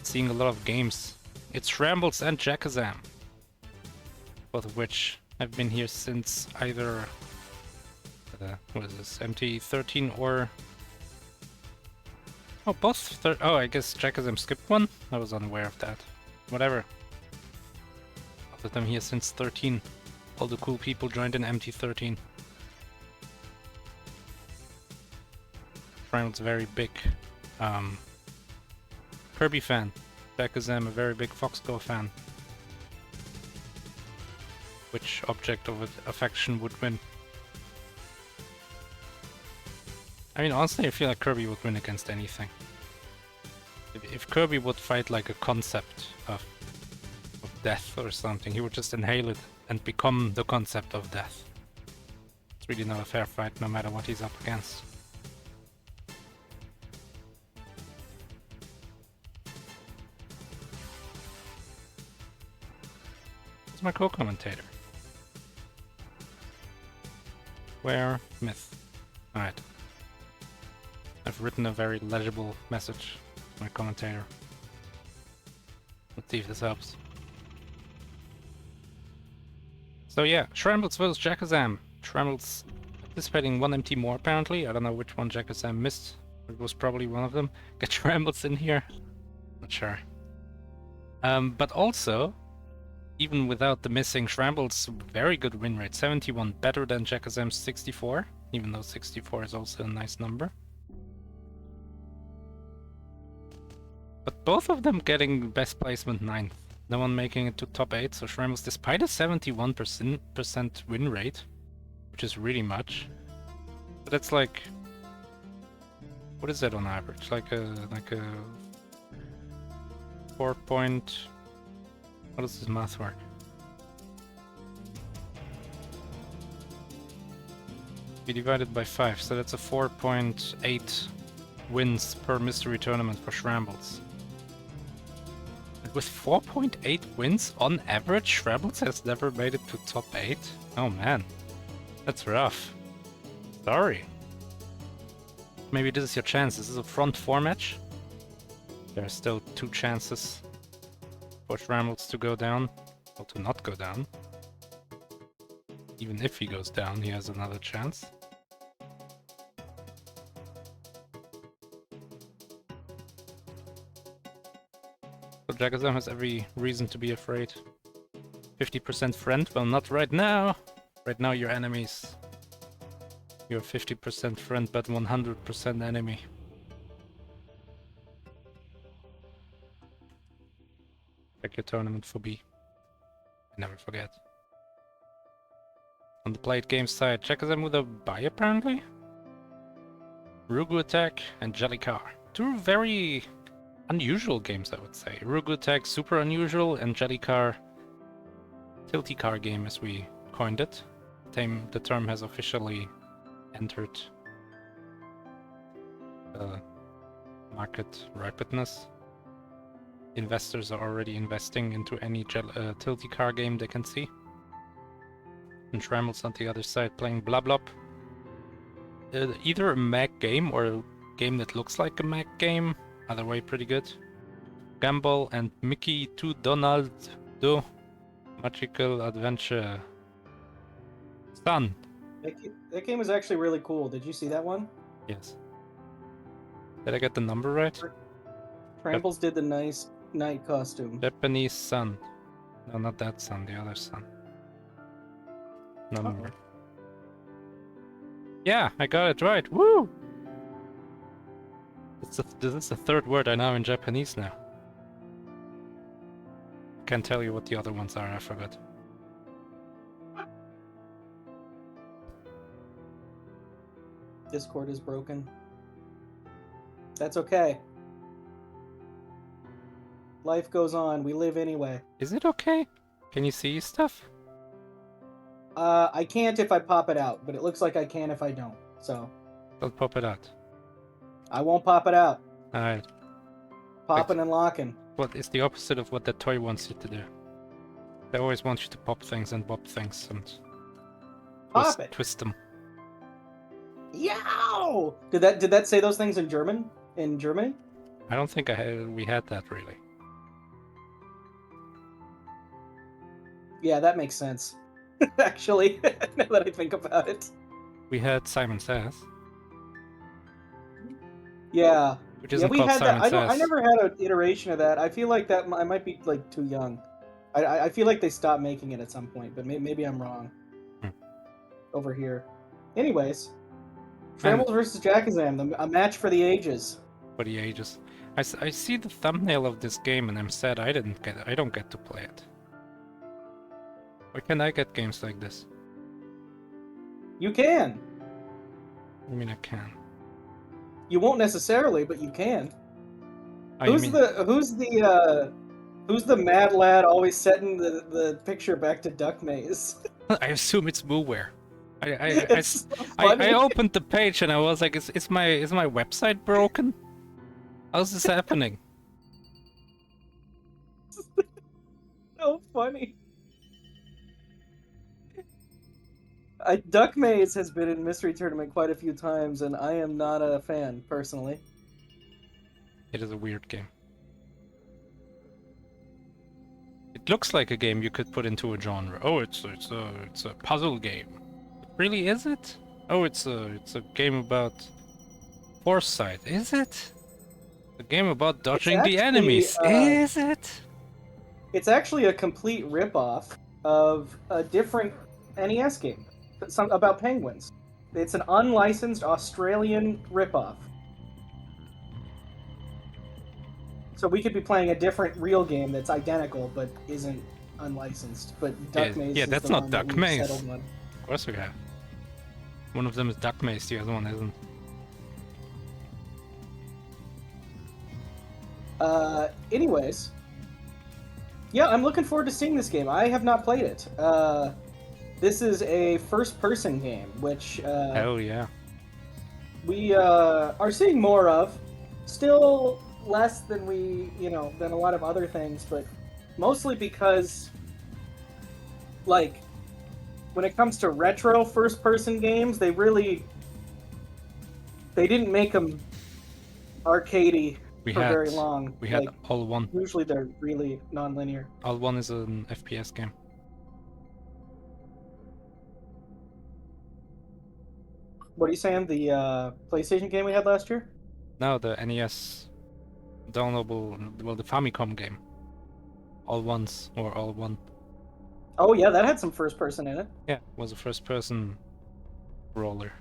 seeing a lot of games. It's Schrammbles and Jakazam, both of which have been here since either what is this, MT13 or both. I guess Jakazam skipped one. I was unaware of that. Whatever. Both of them here since 13. All the cool people joined in MT13. Schrammbles very big Kirby fan. Jakazam a very big Foxgo fan. Which object of affection would win? I mean, honestly, I feel like Kirby would win against anything. If Kirby would fight like a concept of death or something, he would just inhale it and become the concept of death. It's really not a fair fight, no matter what he's up against. Where's my co-commentator? Where? Myth. Alright. I've written a very legible message to my commentator. Let's see if this helps. So yeah, Schrammbles vs Jakazam. Schrammbles participating 1 MT more apparently. I don't know which one Jakazam missed. It was probably one of them. Get Schrammbles in here. Not sure. But also, even without the missing Schrammbles, very good win rate. 71, better than Jakazam's 64. Even though 64 is also a nice number. But both of them getting best placement 9th. No one making it to top 8, so Schrammbles, despite a 71% win rate, which is really much, but that's like, what is that on average? Like a 4 point. How does this math work? Be divided by 5, so that's a 4.8 wins per mystery tournament for Schrammbles. With 4.8 wins on average, Schrammbles has never made it to top 8? Oh man, that's rough. Sorry. Maybe this is your chance. This is a front 4 match. There are still 2 chances for Schrammbles to go down, or to not go down. Even if he goes down, he has another chance. So Jakazam has every reason to be afraid. 50% friend? Well, not right now. Right now you're enemies. You're 50% friend, but 100% enemy. Check your tournament for B. I never forget. On the played game side, Jakazam with a buy apparently? Rugu Attack and Jellycar. 2 very unusual games, I would say. Rugu Attack super unusual, and Jellycar tilty car game as we coined it. The term has officially entered market ripeness. Investors are already investing into any tilty car game they can see. And Schrammbles on the other side playing Blah Blop. Either a Mac game or a game that looks like a Mac game. Either way, pretty good. Gumball and Mickey to Donald do Magical Adventure. Sun. That game is actually really cool. Did you see that one? Yes. Did I get the number right? Schrammbles did the nice night costume. Japanese sun. No, not that sun, the other sun. Number. Yeah, I got it right. Woo! This is the 3rd word I know in Japanese now. Can't tell you what the other ones are, I forgot. Discord is broken. That's okay. Life goes on. We live anyway. Is it okay? Can you see stuff? I can't if I pop it out, but it looks like I can if I don't. So. Don't pop it out. I won't pop it out. Alright. Popping and locking. What is the opposite of what the toy wants you to do? They always want you to pop things and bop things and twist them. Yow! Did that say those things in German? In Germany? I don't think we had that really. Yeah, that makes sense. Actually, now that I think about it. We had Simon Says, Yeah. which Yeah, isn't we called had that. Simon I Says. never had an iteration of that. I feel like that I might be like too young. I feel like they stopped making it at some point, but maybe I'm wrong. Hmm. Over here. Anyways, And Schrammbles versus jakazam, a match for the ages. for the ages. I see the thumbnail of this game and I'm sad I don't get to play it. Why can't I get games like this? You can. I mean, I can. You won't necessarily, but you can. Oh, you Who's mean the mad lad always setting the picture back to Duck Maze? I assume it's Mooware. It's so funny. I opened the page and I was like, is my website broken? How's this happening? So funny. Duck Maze has been in Mystery Tournament quite a few times, and I am not a fan, personally. It is a weird game. It looks like a game you could put into a genre. Oh, it's a puzzle game. Really, is it? Oh, it's a game about foresight. Is it? A game about dodging the enemies. Is it? It's actually a complete ripoff of a different NES game about penguins. It's an unlicensed Australian ripoff. So we could be playing a different real game that's identical but isn't unlicensed. But Duck Maze yeah, is that's the not one Duck that we've Maze. settled on. Of course we have. One of them is Duck Maze, the other one isn't. Anyways, yeah, I'm looking forward to seeing this game. I have not played it. This is a first-person game, which Oh yeah. we are seeing more of. Still less than than a lot of other things, but mostly because, like, when it comes to retro first-person games, they didn't make them arcadey for very long. We had like, All One. usually they're really non-linear. All One is an FPS game. What are you saying? The PlayStation game we had last year? No, the NES downloadable, well, the Famicom game. All Ones or All One. Oh yeah, that had some first person in it. Yeah, it was a first person roller.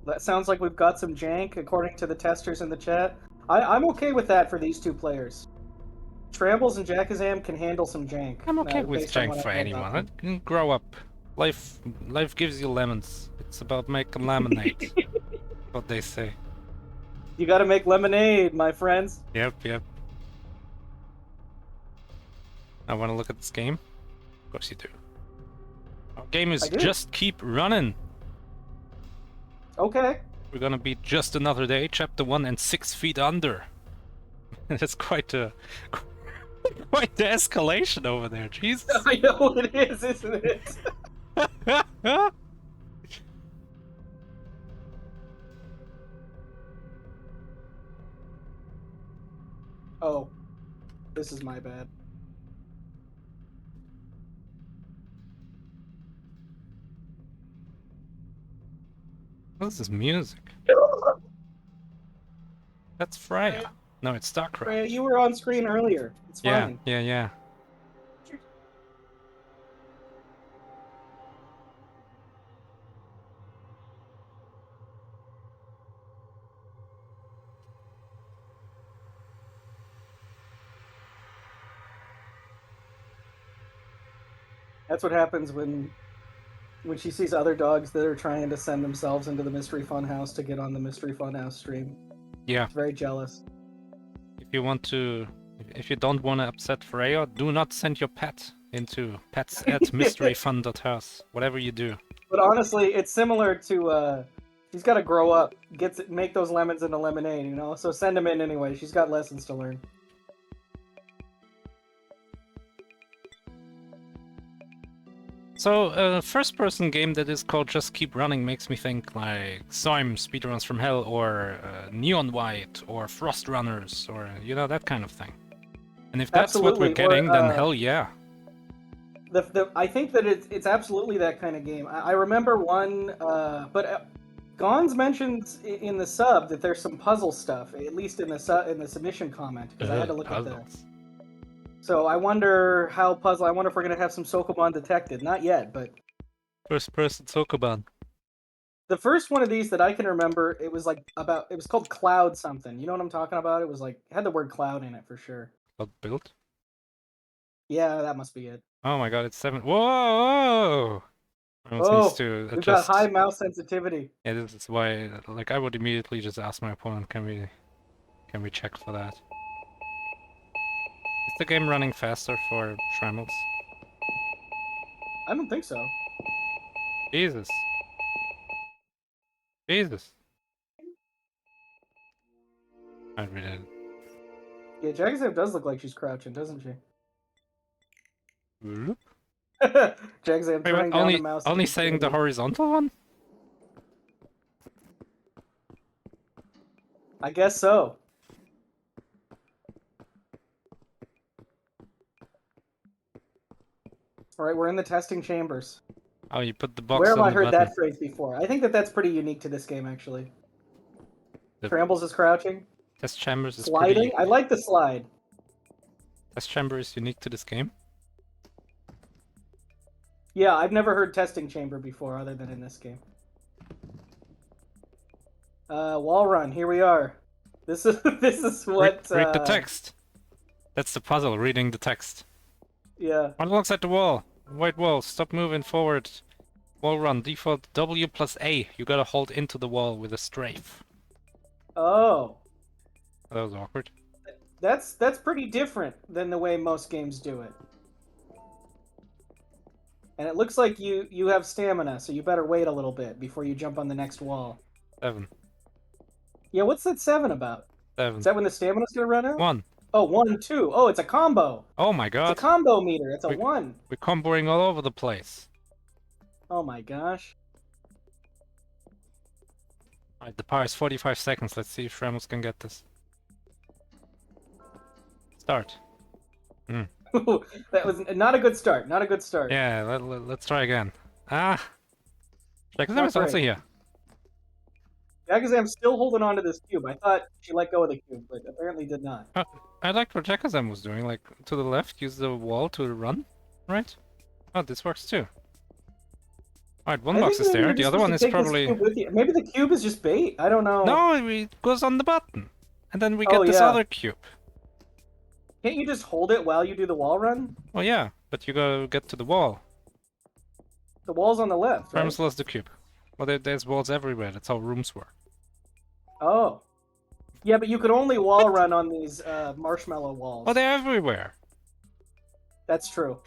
That sounds like we've got some jank, according to the testers in the chat. I'm okay with that for these two players. Schrammbles and jakazam can handle some jank. I'm okay with based on jank what for I know about anyone. them. It can grow up. Life gives you lemons. It's about making lemonade. What they say. You gotta make lemonade, my friends. Yep. I want to look at this game. Of course you do. Our game is I do. Just Keep Running. Okay. We're gonna beat Just Another Day, Chapter 1 and 6 Feet Under. That's quite the escalation over there, Jesus. I know it is, isn't it? Oh. This is my bad. What is this music? That's Freya. No, it's Starcraft. Freya, you were on screen earlier. It's fine. Yeah. That's what happens when she sees other dogs that are trying to send themselves into the Mystery Funhouse to get on the Mystery Funhouse stream. Yeah. It's very jealous. If you don't want to upset Freya, do not send your pet into pets@mysteryfun.house. Whatever you do. But honestly, it's similar to she's got to grow up, make those lemons into lemonade, you know. So send them in anyway. She's got lessons to learn. So, first-person game that is called Just Keep Running makes me think like Sim Speedruns from Hell, or Neon White, or Frost Runners, or that kind of thing. And if that's what we're Absolutely, or, getting, then hell yeah. I think that it's absolutely that kind of game. I remember one, but Gons mentions in the sub that there's some puzzle stuff, at least in the submission comment, because I had to look at that. Puzzles. So I wonder how puzzle. I wonder if we're gonna have some Sokoban detected. Not yet, but First person Sokoban. the first one of these that I can remember, it was called Cloud something. You know what I'm talking about? It was like it had the word cloud in it for sure. Not built? Yeah, that must be it. Oh my god, it's 7. Whoa! Needs Oh, to we've got adjust. high mouse sensitivity. Yeah, this is why, like, I would immediately just ask my opponent, can we check for that? Is the game running faster for schrammbles? I don't think so. Jesus. Jesus. I read it. Yeah, Jakazam does look like she's crouching, doesn't she? Whoop. Jakazam Wait, turning what? down the mouse. Only setting the horizontal one? I guess so. All right, we're in the testing chambers. Oh, you put the box Where have on I the heard button. that phrase before? I think that's pretty unique to this game, actually. The Schrammbles is crouching. test chambers is Sliding? pretty... I like the slide. Test chamber is unique to this game? Yeah, I've never heard testing chamber before, other than in this game. Wall run. Here we are. This is what. Read the text. That's the puzzle. Reading the text. Yeah. One alongside the wall. White wall. Stop moving forward. Wall run. Default W plus A. You gotta hold into the wall with a strafe. Oh. That was awkward. That's pretty different than the way most games do it. And it looks like you have stamina, so you better wait a little bit before you jump on the next wall. 7. Yeah, what's that 7 about? 7. Is that when the stamina's gonna run out? 1. Oh, 1, 2. Oh, it's a combo. Oh my god. It's a combo meter. It's a 1. We're comboing all over the place. Oh my gosh. Alright, the power is 45 seconds. Let's see if Schrammels can get this. Start. That was not a good start. Not a good start. Yeah, let's try again. Ah! Jakazam is Not also great. here. Jakazam's still holding on to this cube. I thought she let go of the cube, but apparently did not. I liked what Jakazam was doing. Like, to the left, use the wall to run, right? Oh, this works too. Alright, one I box think is maybe there. you're The just other one supposed to is take this probably... cube with you. Maybe the cube is just bait. I don't know. No, it goes on the button. And then we get Oh, this yeah. other cube. Can't you just hold it while you do the wall run? Well, yeah, but you gotta get to the wall. The wall's on the left, right? Schrammels lost the cube. Well, there's walls everywhere. That's how rooms work. Oh. Yeah, but you could only wall run on these marshmallow walls. Oh, they're everywhere. That's true.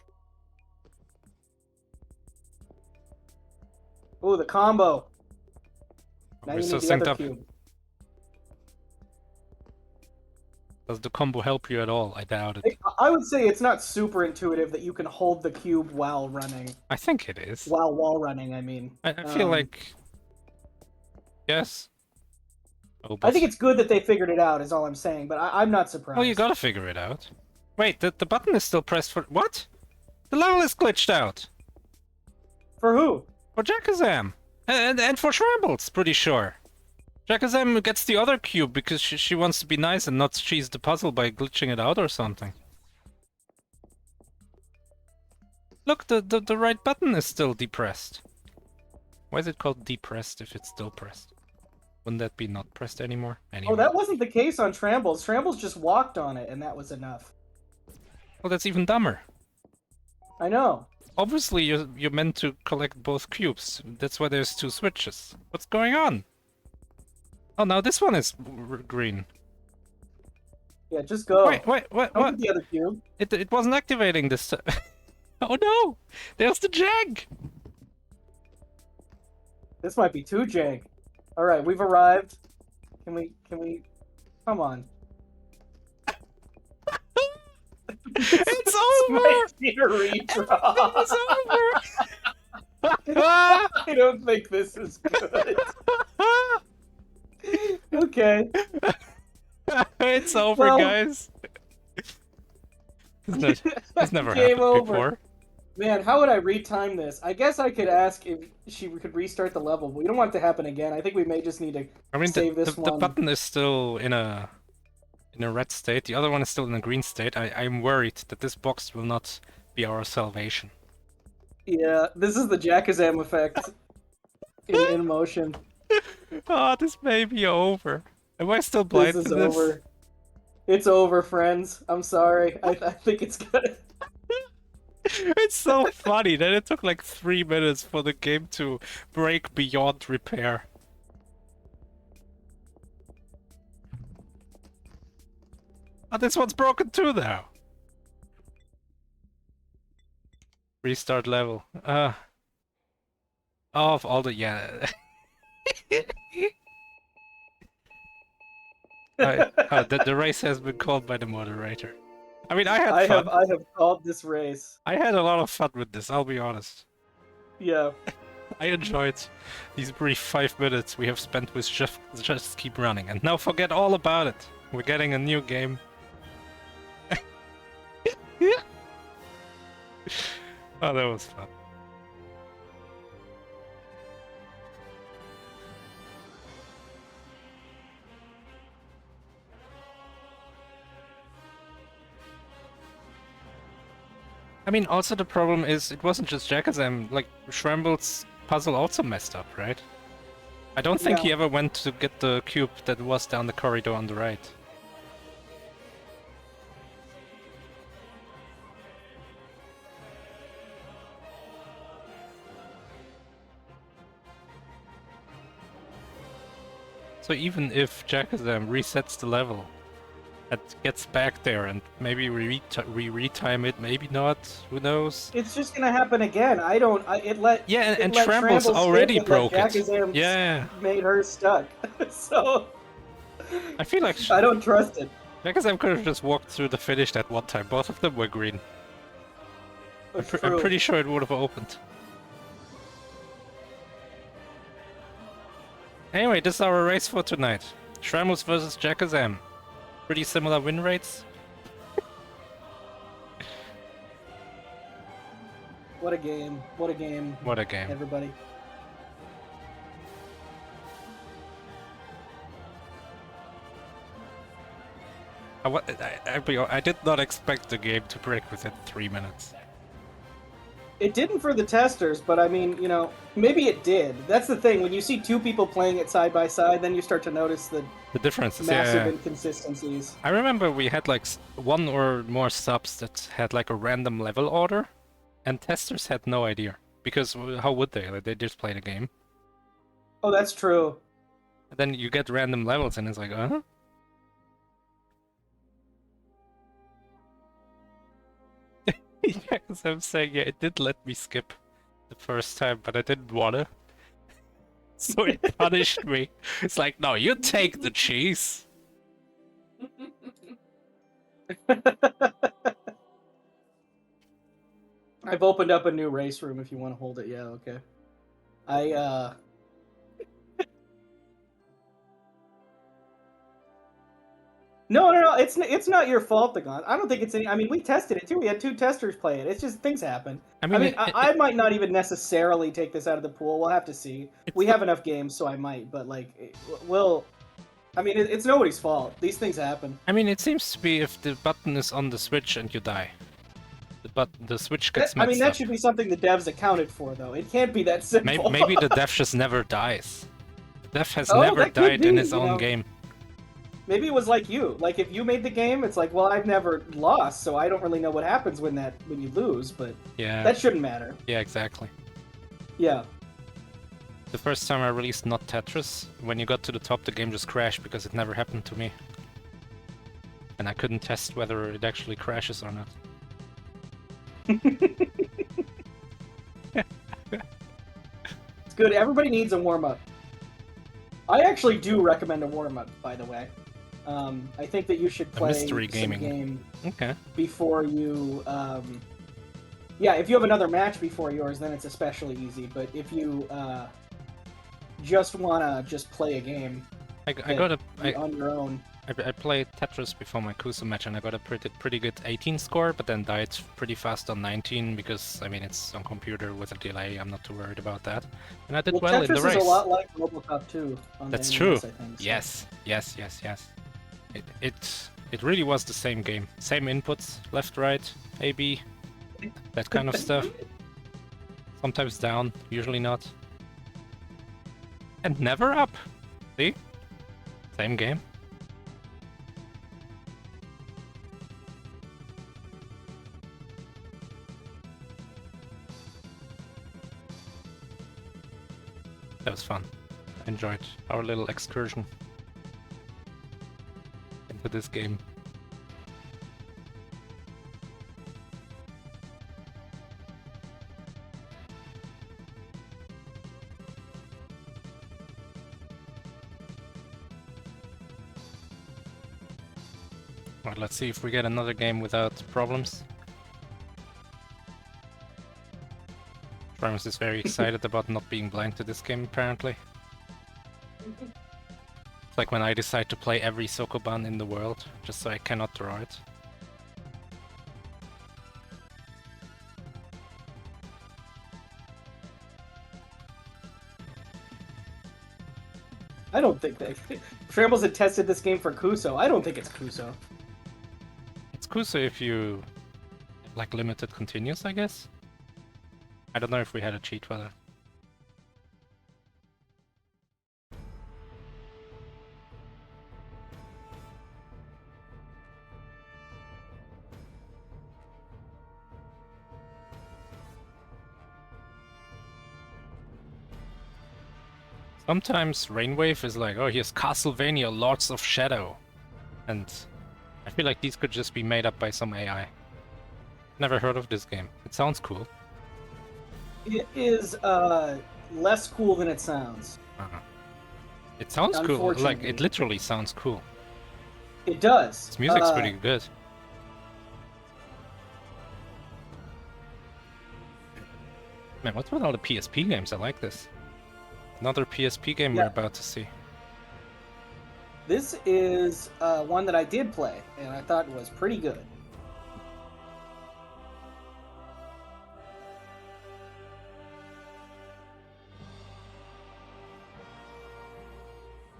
Ooh, the combo. Now We're you so need the synced other up. cube. Does the combo help you at all? I doubt it. I would say it's not super intuitive that you can hold the cube while running. I think it is. While wall running, I mean. I feel like... Yes. Oh, I think it's good that they figured it out, is all I'm saying, but I'm not surprised. Well, you gotta figure it out. Wait, the button is still pressed for... What? The level is glitched out! For who? For Jakazam! And for Schrammbles, pretty sure. Jakazam gets the other cube because she wants to be nice and not cheese the puzzle by glitching it out or something. Look, the right button is still depressed. Why is it called depressed if it's still pressed? Wouldn't that be not pressed anymore? Anyway. Oh, that wasn't the case on Schrammbles. Schrammbles just walked on it, and that was enough. Well, that's even dumber. I know. Obviously, you're meant to collect both cubes. That's why there's 2 switches. What's going on? Oh, now this one is green. Yeah, just go. Wait, what? Don't get the other cube. It wasn't activating this. Oh no! There's the jag! This might be too jank. All right, we've arrived. Can we? Come on. It's over! Might be a redraw. It's over! I don't think this is good. Okay. It's over, Well, guys. This never Game happened over. before. Man, how would I retime this? I guess I could ask if she could restart the level, but we don't want it to happen again. I think we may just need to I mean, save this the one. button is still in a red state. The other one is still in a green state. I'm worried that this box will not be our salvation. Yeah, this is the jakazam effect in motion. Oh, this may be over. Am I still This blind is to this? over. It's over, friends. I'm sorry. I think it's gonna. It's so funny that it took like 3 minutes for the game to break beyond repair. Oh, this one's broken too now. Restart level. Of all the the race has been called by the moderator. I mean, I had fun. I have called this race. I had a lot of fun with this, I'll be honest. Yeah. I enjoyed these brief 5 minutes we have spent with just keep running. And now forget all about it. We're getting a new game. Oh, that was fun. I mean, also the problem is it wasn't just jakazam. Like Schrammbles' puzzle also messed up, right? I don't think he ever went to get the cube that was down the corridor on the right. So even if jakazam resets the level, it gets back there and maybe we retime it, maybe not, who knows? It's just gonna happen again. I don't. It let. Yeah, and let Schrammbles already broke it. Jakazam Yeah. made her stuck. So. I feel like I don't trust it. jakazam could have just walked through the finish that one time. Both of them were green. I'm pretty sure it would have opened. Anyway, this is our race for tonight. Schrammbles versus jakazam. Pretty similar win rates. What a game. What a game. What a game. Everybody. I did not expect the game to break within 3 minutes. It didn't for the testers, but I mean, you know, maybe it did. That's the thing. When you see two people playing it side by side, then you start to notice the differences, massive inconsistencies. I remember we had like one or more subs that had like a random level order, and testers had no idea. Because how would they? Like, they just play the game. Oh, that's true. And then you get random levels, and it's like, huh? Yes, I'm saying, yeah, it did let me skip the first time, but I didn't wanna. So it punished me. It's like, no, you take the cheese. I've opened up a new race room if you want to hold it. Yeah, okay. No, it's not your fault, the gun. I don't think it's any. I mean, we tested it too. We had 2 testers play it. It's just things happen. I mean, I might not even necessarily take this out of the pool. We'll have to see. We have enough games, so I might. But like, I mean, it's nobody's fault. These things happen. I mean, it seems to be if the button is on the switch and you die, the switch gets messed up. I mean, that should be something the devs accounted for, though. It can't be that simple. Maybe the dev just never dies. The dev has never died in his own game. Maybe it was like you. Like, if you made the game, it's like, well, I've never lost, so I don't really know what happens when you lose, but yeah, that shouldn't matter. Yeah, exactly. Yeah. The first time I released Not Tetris, when you got to the top, the game just crashed because it never happened to me. And I couldn't test whether it actually crashes or not. It's good. Everybody needs a warm-up. I actually do recommend a warm-up, by the way. I think that you should play mystery gaming game okay. Before you... yeah, if you have another match before yours, then it's especially easy. But if you just want to just play a game I got on your own... I played Tetris before my Kuso match and I got a pretty good 18 score, but then died pretty fast on 19 because, I mean, it's on computer with a delay. I'm not too worried about that. And I did well in the Tetris race. is a lot like Robocop 2 on That's the true. NES, I think. So. Yes. It really was the same game. Same inputs, left, right, A, B, that kind of stuff. Sometimes down, usually not. And never up. See? Same game. That was fun. I enjoyed our little excursion into this game. Well, let's see if we get another game without problems. Travis is very excited about not being blind to this game, apparently. It's like when I decide to play every Sokoban in the world, just so I cannot draw it. I don't think they... Schrammbles had tested this game for Kuso. I don't think it's Kuso. It's Kuso if you... like limited continuous, I guess? I don't know if we had a cheat for that. Sometimes Rainwave is like, oh, here's Castlevania Lords of Shadow. And I feel like these could just be made up by some AI. Never heard of this game. It sounds cool. It is less cool than it sounds. It sounds cool. Like, it literally sounds cool. It does. Its music's pretty good. Man, what's with all the PSP games? I like this. Another PSP game we're about to see. This is one that I did play, and I thought was pretty good.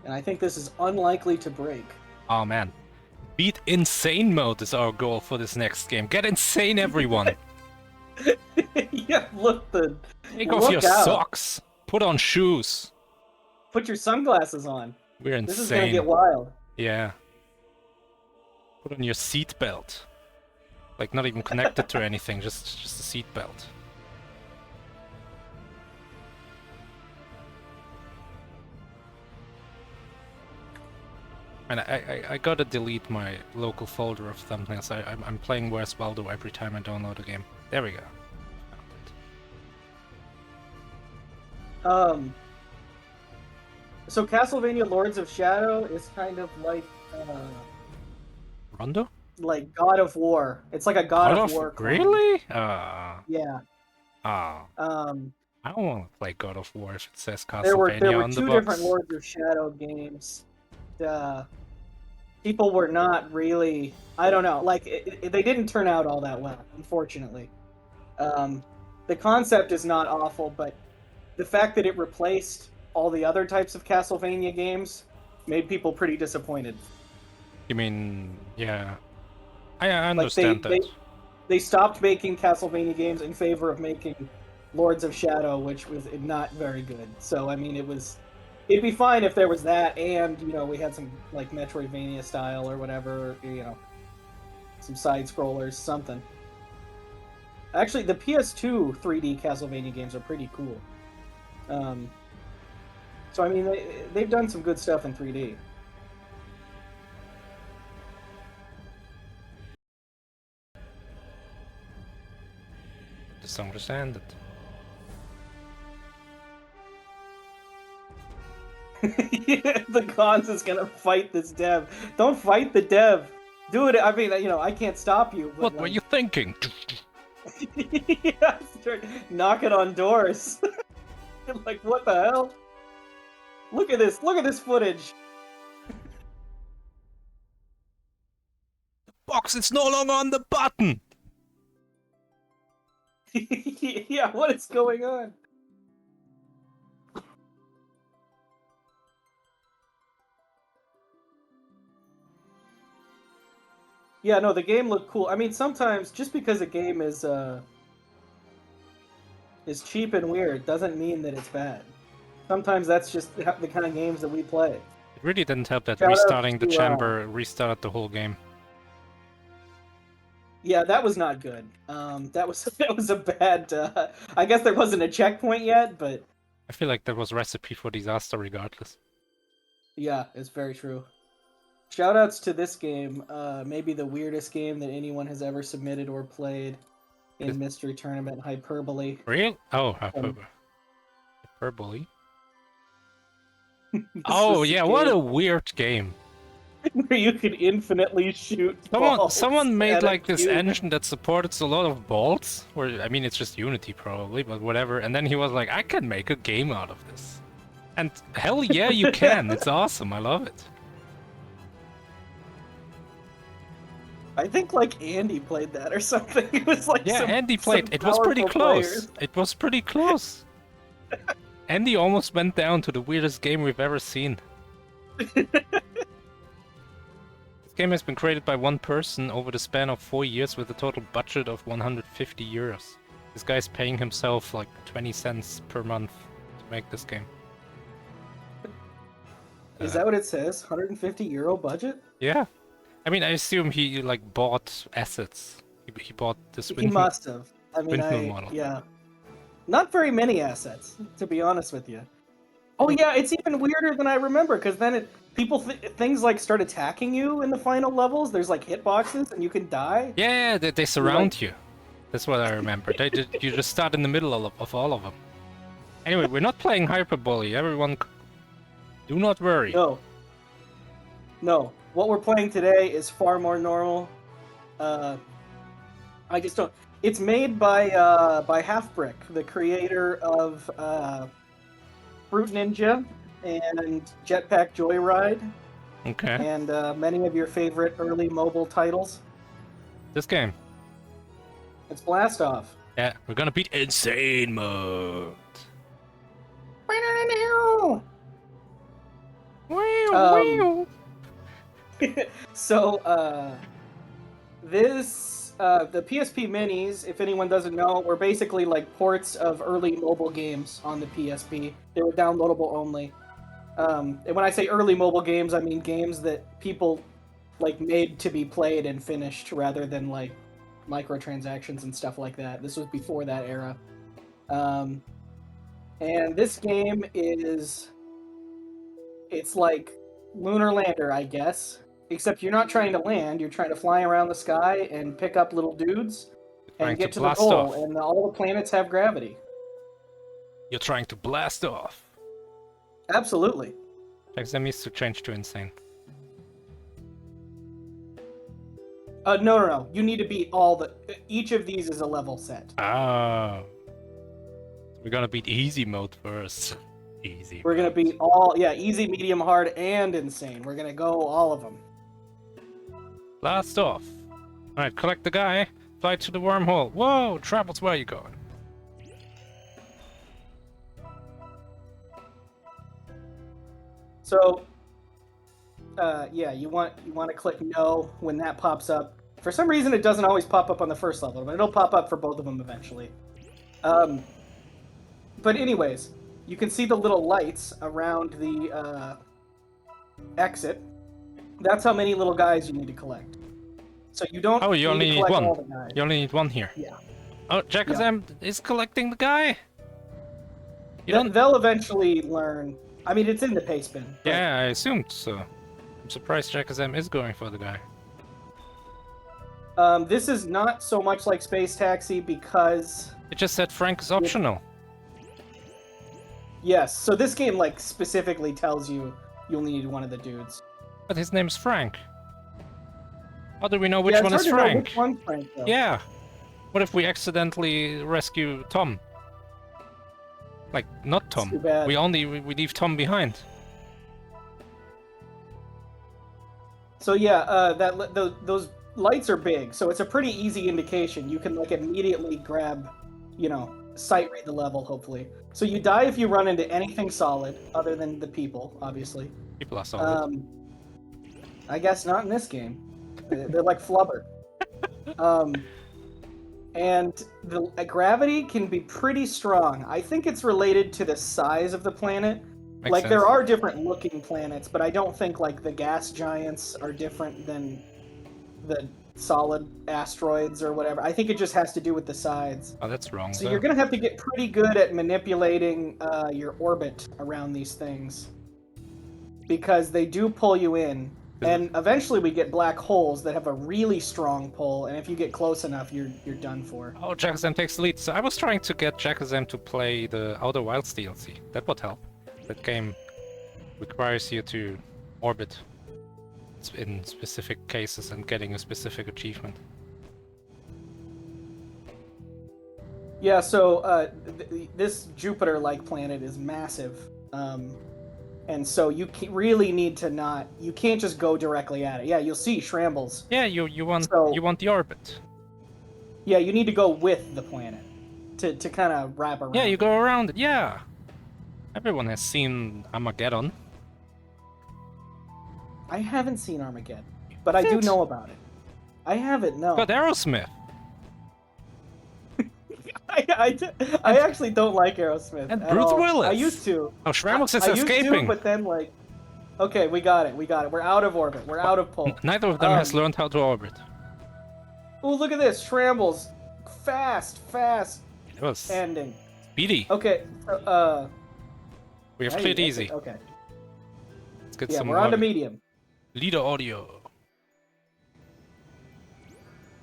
And I think this is unlikely to break. Oh man. Beat insane mode is our goal for this next game. Get insane, everyone! Yeah, look the... Take off your socks! Put on shoes! Put your sunglasses on. We're insane. This is gonna get wild. Yeah. Put on your seatbelt. Like, not even connected to anything, just a seatbelt. And I gotta delete my local folder of thumbnails. I'm playing Where's Waldo every time I download a game. There we go. So Castlevania Lords of Shadow is kind of like Rondo? Like God of War. It's like a God of War clone. Really? Yeah. I don't want to play God of War if it says Castlevania there were on the box. two different Lords of Shadow games. People were not really... I don't know. Like, they didn't turn out all that well, unfortunately. The concept is not awful, but the fact that it replaced all the other types of Castlevania games made people pretty disappointed. You mean... yeah. I understand that. They stopped making Castlevania games in favor of making Lords of Shadow, which was not very good. So, I mean, it'd be fine if there was that, and, you know, we had some, like, Metroidvania style or whatever, you know, some side-scrollers, something. Actually, the PS2 3D Castlevania games are pretty cool. So, I mean, they've done some good stuff in 3D. Just understand it. Yeah, the Cons is gonna fight this dev. Don't fight the dev. Do it. I mean, you know, I can't stop you. But what were you thinking? Yeah, start knocking on doors. Like, what the hell? Look at this. Look at this footage. box. It's no longer on the button. Yeah, what is going on? Yeah, no, the game looked cool. I mean, sometimes just because a game is cheap and weird doesn't mean that it's bad. Sometimes that's just the kind of games that we play. It really didn't help that Shout out restarting the to, chamber restarted the whole game. Yeah, that was not good. That was a bad. I guess there wasn't a checkpoint yet, but I feel like that was a recipe for disaster regardless. yeah, it's very true. Shoutouts to this game, maybe the weirdest game that anyone has ever submitted or played in Mystery Tournament, Hyperbole. Real? Oh, hyperbole. Hyperbole? This Oh, was yeah, a what game a weird game. where you could infinitely shoot balls Someone made at a like this cube. engine that supported a lot of bolts, or I mean it's just Unity probably, but whatever. And then he was like, I can make a game out of this. And hell yeah, you can. It's awesome. I love it. I think like Andy played that or something. It was like Yeah, Andy some played. It was pretty powerful close. players. It was pretty close. Andy almost went down to the weirdest game we've ever seen. This game has been created by one person over the span of 4 years with a total budget of 150 euros. This guy's paying himself like 20 cents per month to make this game. Is that what it says? 150 euro budget? Yeah. I mean, I assume he like bought assets. He bought this He windmill. must have. I mean, windmill model. yeah. Not very many assets, to be honest with you. Oh yeah, it's even weirder than I remember because then things like start attacking you in the final levels. There's like hitboxes and you can die. Yeah, they surround you. That's what I remember. You just start in the middle of all of them. Anyway, we're not playing Hyperbole. Everyone, do not worry. No. What we're playing today is far more normal. I just don't. It's made by Halfbrick, the creator of Fruit Ninja and Jetpack Joyride, Okay. and many of your favorite early mobile titles. This game. It's Blast Off. Yeah, we're gonna beat Insane Mode. So, the PSP Minis, if anyone doesn't know, were basically like ports of early mobile games on the PSP. They were downloadable only. And when I say early mobile games, I mean games that people like made to be played and finished rather than like microtransactions and stuff like that. This was before that era. And this game it's like Lunar Lander, I guess. Except you're not trying to land, you're trying to fly around the sky and pick up little dudes and get to the goal, and all the planets have gravity. You're trying to blast off. Absolutely. Jakazam needs to change to Insane. No. You need to beat each of these is a level set. Oh. We're gonna beat Easy Mode first. Easy. We're gonna beat easy, medium, hard, and insane. We're gonna go all of them. Blast off. Alright, collect the guy. Fly to the wormhole. Whoa, Travels, where are you going? So, you want to click no when that pops up. For some reason, it doesn't always pop up on the first level, but it'll pop up for both of them eventually. But anyways, you can see the little lights around the exit. That's how many little guys you need to collect. So you don't. Oh, you only need one. All the guys. You only need one here. Yeah. Oh, Jakazam is collecting the guy. They'll eventually learn. I mean, it's in the paste bin. Yeah, I assumed so. I'm surprised Jakazam is going for the guy. This is not so much like Space Taxi because... It just said Frank is optional. Yes, so this game like specifically tells you you'll need one of the dudes. But his name's Frank. How do we know which one is Frank? Which one's Frank, though. Yeah. What if we accidentally rescue Tom? Like, not Tom. Too bad. We leave Tom behind. So yeah, those lights are big, so it's a pretty easy indication. You can like immediately grab, sight read the level, hopefully. So you die if you run into anything solid, other than the people, obviously. People are solid. I guess not in this game. They're like flubber. And the gravity can be pretty strong. I think it's related to the size of the planet. Makes sense. There are different looking planets, but I don't think like the gas giants are different than the solid asteroids or whatever. I think it just has to do with the sides. Oh, that's wrong. So you're gonna have to get pretty good at manipulating your orbit around these things, because they do pull you in. And eventually we get black holes that have a really strong pull, and if you get close enough, you're done for. Oh, jakazam takes the lead. So I was trying to get jakazam to play the Outer Wilds DLC. That would help. That game requires you to orbit in specific cases and getting a specific achievement. Yeah, so this Jupiter-like planet is massive. And so you really need to not. You can't just go directly at it. Yeah, you'll see schrammbles. Yeah, you want the orbit. Yeah, you need to go with the planet to kind of wrap around. Yeah, you go around it. Yeah, everyone has seen Armageddon. I haven't seen Armageddon, but I do know about it. I haven't. No. But Aerosmith. I actually don't like Aerosmith. And Bruce Willis. I used to. Oh, schrammbles is I escaping. Used to, but then like, okay, we got it. We're out of orbit. We're out of pull. Neither of them has learned how to orbit. Oh, look at this, schrammbles, fast It was ending. speedy. Okay, We have cleared easy. Okay. Let's get Yeah, some we're on to medium. leader audio.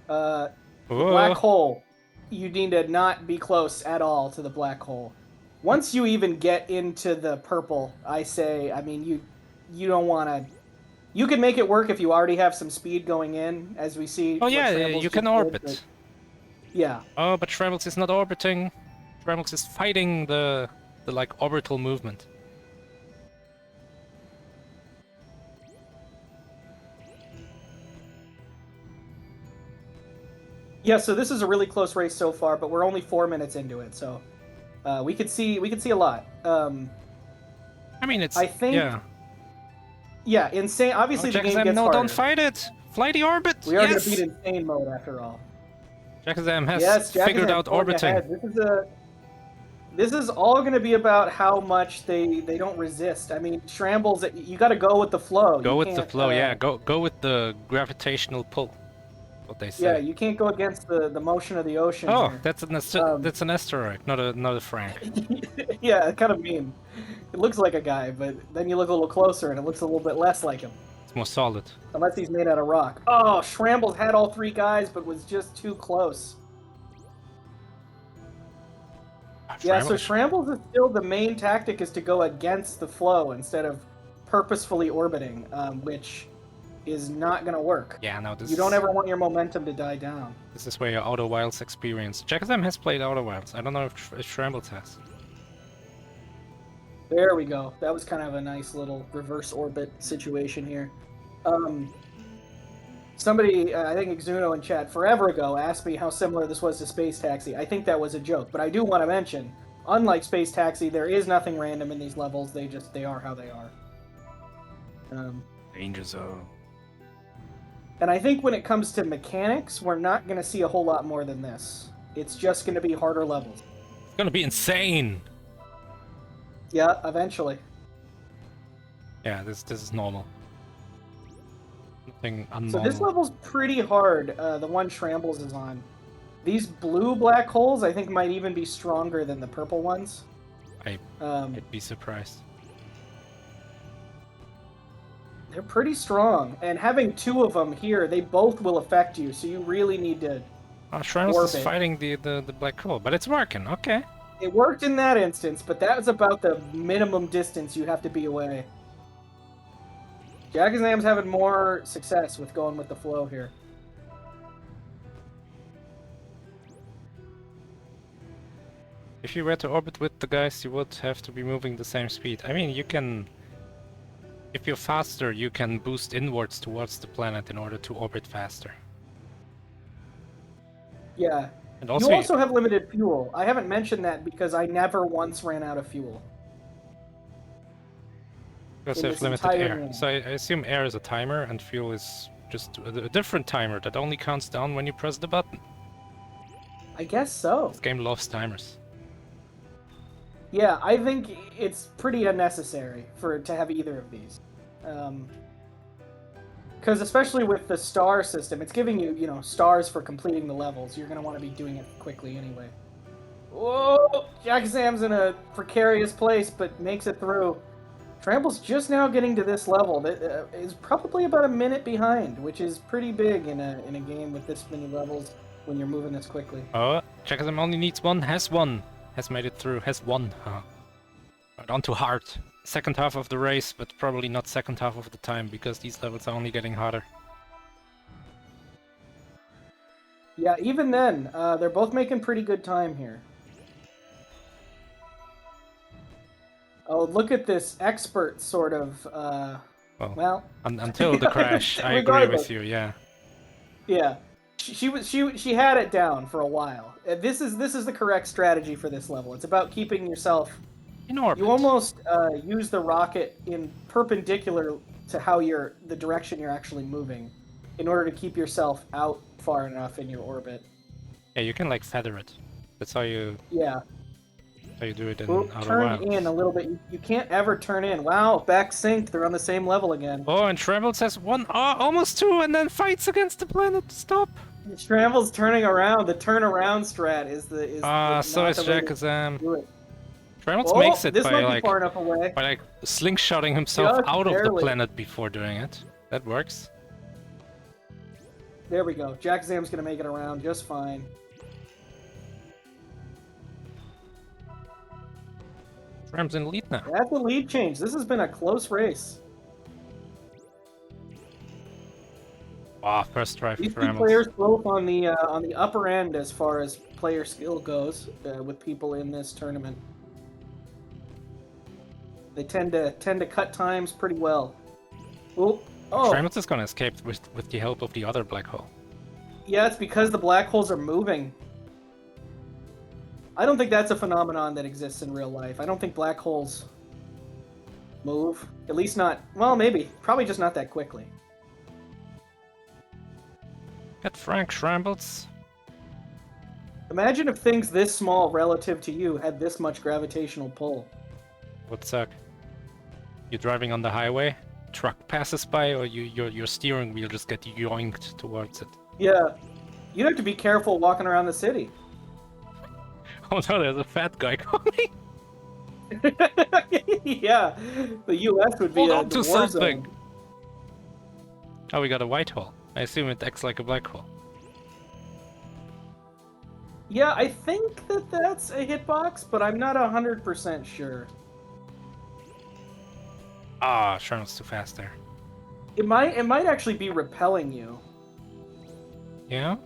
Black hole. You need to not be close at all to the black hole. Once you even get into the purple, you don't want to. You can make it work if you already have some speed going in, as we see. Oh yeah, you can orbit. Yeah. Oh, but schrammbles is not orbiting. Schrammbles is fighting the like orbital movement. Yeah, so this is a really close race so far, but we're only 4 minutes into it, so we could see a lot. I mean, it's. I think. Yeah. Yeah, insane. Obviously, the game jakazam, gets no, harder. don't fight it. Fly the orbit. We are yes. going to beat insane mode after all. jakazam has figured out orbiting. This is all going to be about how much they don't resist. I mean, schrammbles. You got to go with the flow. Go with the flow. Yeah, go with the gravitational pull. What they say. Yeah, you can't go against the motion of the ocean. Oh, here. that's an asteroid, not a Frank. Yeah, kind of mean. It looks like a guy, but then you look a little closer and it looks a little bit less like him. It's more solid. Unless he's made out of rock. Oh, schrammbles had all 3 guys, but was just too close. Yeah, so schrammbles is still the main tactic, is to go against the flow instead of purposefully orbiting, which is not going to work. Yeah, no, You don't ever want your momentum to die down. This is where your Outer Wilds experience. jakazam has played Outer Wilds. I don't know if schrammbles has. There we go. That was kind of a nice little reverse orbit situation here. Somebody, I think Exuno in chat forever ago, asked me how similar this was to Space Taxi. I think that was a joke, but I do want to mention, unlike Space Taxi, there is nothing random in these levels. They are how they are. Danger zone. And I think when it comes to mechanics, we're not going to see a whole lot more than this. It's just going to be harder levels. It's gonna be insane. Yeah, eventually. Yeah, this is normal. Nothing unnormal. So this level's pretty hard, the one schrammbles is on. These blue black holes, I think, might even be stronger than the purple ones. I'd be surprised. They're pretty strong, and having 2 of them here, they both will affect you, so you really need to schrammbles is fighting the black hole, but it's working, okay. It worked in that instance, but that was about the minimum distance you have to be away. jakazam's having more success with going with the flow here. If you were to orbit with the guys, you would have to be moving the same speed. I mean, you can... If you're faster, you can boost inwards towards the planet in order to orbit faster. Yeah. And You also, also have limited fuel. I haven't mentioned that because I never once ran out of fuel because in they have this limited entire air. game. So I assume air is a timer and fuel is just a different timer that only counts down when you press the button. I guess so. This game loves timers. Yeah, I think it's pretty unnecessary to have either of these. Because especially with the star system, it's giving you, stars for completing the levels. You're going to want to be doing it quickly anyway. Whoa! Jakazam's in a precarious place, but makes it through. Trample's just now getting to this level that is probably about a minute behind, which is pretty big in a game with this many levels when you're moving this quickly. Oh, Jakazam only needs one, has one. Has made it through, has won. Right, on to hard. Second half of the race, but probably not second half of the time, because these levels are only getting harder. Yeah, even then, they're both making pretty good time here. Oh, look at this expert sort of, well... Until the crash, I agree with you, yeah. Yeah. She had it down for a while. This is the correct strategy for this level. It's about keeping yourself In orbit. You almost use the rocket in perpendicular to how the direction you're actually moving, in order to keep yourself out far enough in your orbit. Yeah, you can like feather it. That's how you. Yeah. How you do it in Outer Turn Wilds. in a little bit. You can't ever turn in. Wow, back synced. They're on the same level again. Oh, and Schrammbles has one, almost two, and then fights against the planet. Stop. Schrammbles turning around. The turnaround strat is so is Jakazam. Schrammbles Oh, makes it this by might be like far enough away. by like slingshotting himself Just out of the barely. planet before doing it. That works. There we go. Jakazam's gonna make it around just fine. Ram's in lead now. That's a lead change. This has been a close race. Wow, first try for These two Rambles. players both on the upper end as far as player skill goes with people in this tournament. They tend to cut times pretty well. Oh, Rambles is gonna escape with the help of the other black hole. Yeah, it's because the black holes are moving. I don't think that's a phenomenon that exists in real life. I don't think black holes move. At least not... Well, maybe. Probably just not that quickly. Get Frank Schrambles. Imagine if things this small relative to you had this much gravitational pull. Would suck. You're driving on the highway, truck passes by, or your steering wheel just gets yoinked towards it. Yeah. You'd have to be careful walking around the city. Oh no, there's a fat guy coming. Yeah, the U.S. would be Hold a on to war something. zone. Oh, we got a white hole. I assume it acts like a black hole. Yeah, I think that's a hitbox, but I'm not 100% sure. Ah, Sherman's too fast there. It might actually be repelling you. Yeah,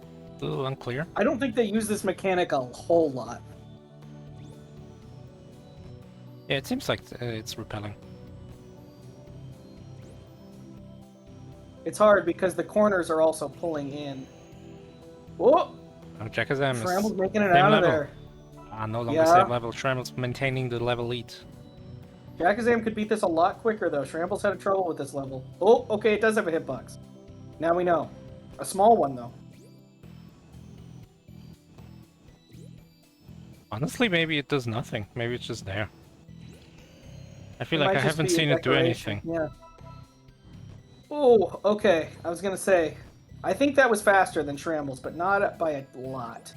a little unclear. I don't think they use this mechanic a whole lot. Yeah, it seems like it's repelling. It's hard because the corners are also pulling in. Oh! Oh, Jakazam Schrammbles is making it same out of level. there. No longer Yeah. same level. Schrammels maintaining the level lead. Jakazam could beat this a lot quicker, though. Schrammbles had trouble with this level. Oh, okay, it does have a hitbox. Now we know. A small one, though. Honestly, maybe it does nothing. Maybe it's just there. I feel It like might I just haven't be a seen it do decoration. anything. Yeah. Oh, okay. I was gonna say, I think that was faster than Schrammbles, but not by a lot.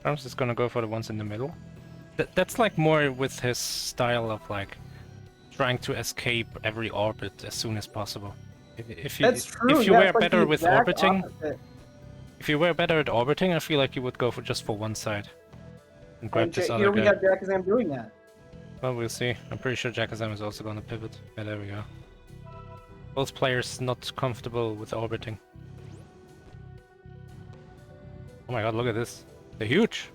Schrammels is gonna go for the ones in the middle. That's like more with his style of like trying to escape every orbit as soon as possible. If you That's true. if you yeah, were it's like better the with exact orbiting, opposite. if you were better at orbiting, I feel like you would go for just for one side and grab And this here other we guy. have Jakazam doing that. Well, we'll see. I'm pretty sure Jakazam is also gonna pivot. Yeah, there we go. Both players not comfortable with orbiting. Oh my god, look at this. They're huge!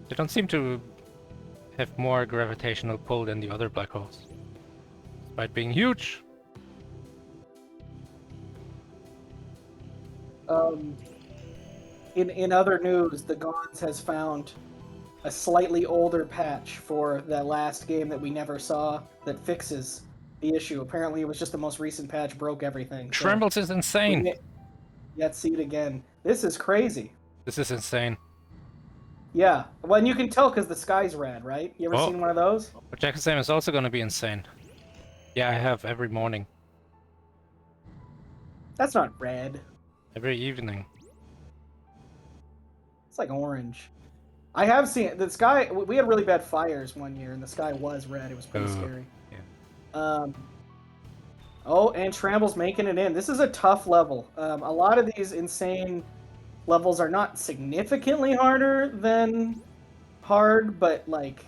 They don't seem to have more gravitational pull than the other black holes. Despite being huge! In other news, the Gods has found a slightly older patch for that last game that we never saw that fixes the issue. Apparently, it was just the most recent patch broke everything. So Schrammbles is we insane. may yet see it again. This is crazy. This is insane. Yeah, well, and you can tell because the sky's red, right? You ever Oh. seen one of those? But jakazam is also gonna be insane. Yeah, I have every morning. That's not red. Every evening. It's like orange. I have seen the sky. We had really bad fires one year, and the sky was red. It was pretty scary. Yeah. Oh, and Schrammbles making it in. This is a tough level. A lot of these insane levels are not significantly harder than hard, but like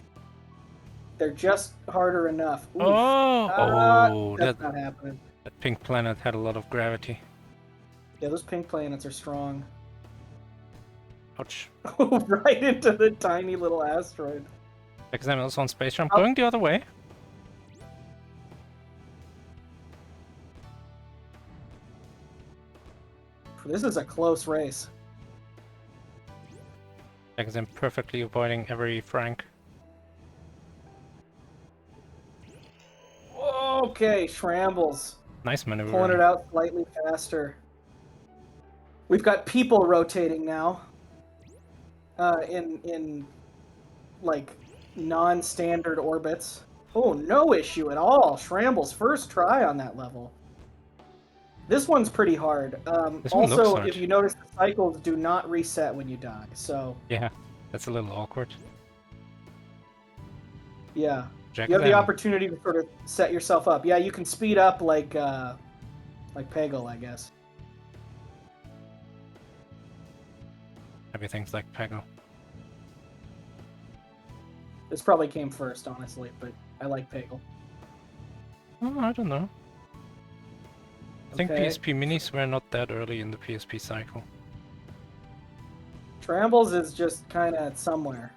they're just harder enough. Oof. That's not happening. That pink planet had a lot of gravity. Yeah, those pink planets are strong. Ouch. Right into the tiny little asteroid. Jakazam also on space jump. Going the other way. This is a close race. Jakazam perfectly avoiding every Frank. Okay, Schrammbles. Nice maneuver. Pulling it out slightly faster. We've got people rotating now. In like non-standard orbits. Oh, no issue at all. Schrammbles first try on that level. This one's pretty hard. Also, if you notice, the cycles do not reset when you die. So yeah, that's a little awkward. Yeah, you have the opportunity to sort of set yourself up. Yeah, you can speed up like Peggle, I guess. Everything's like Peggle. This probably came first, honestly, but I like Peggle. Oh, I don't know. I think PSP minis were not that early in the PSP cycle. Schrammbles is just kind of somewhere.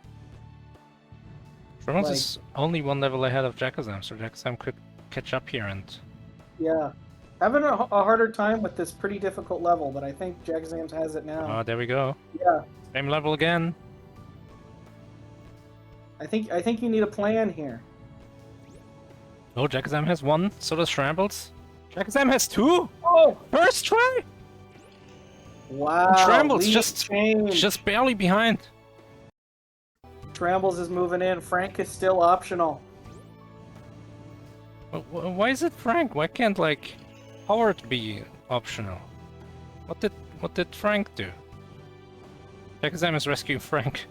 Schrammbles is only one level ahead of jakazam, so jakazam could catch up here and... Yeah. Having a harder time with this pretty difficult level, but I think jakazam has it now. Oh, there we go. Yeah. Same level again. I think you need a plan here. Oh, jakazam has one, so does Schrammbles. jakazam has two! Oh! First try! Wow. And Schrammbles just barely behind. Schrammbles is moving in. Frank is still optional. Why is it Frank? Why can't, like, Howard be optional? What did Frank do? jakazam is rescuing Frank.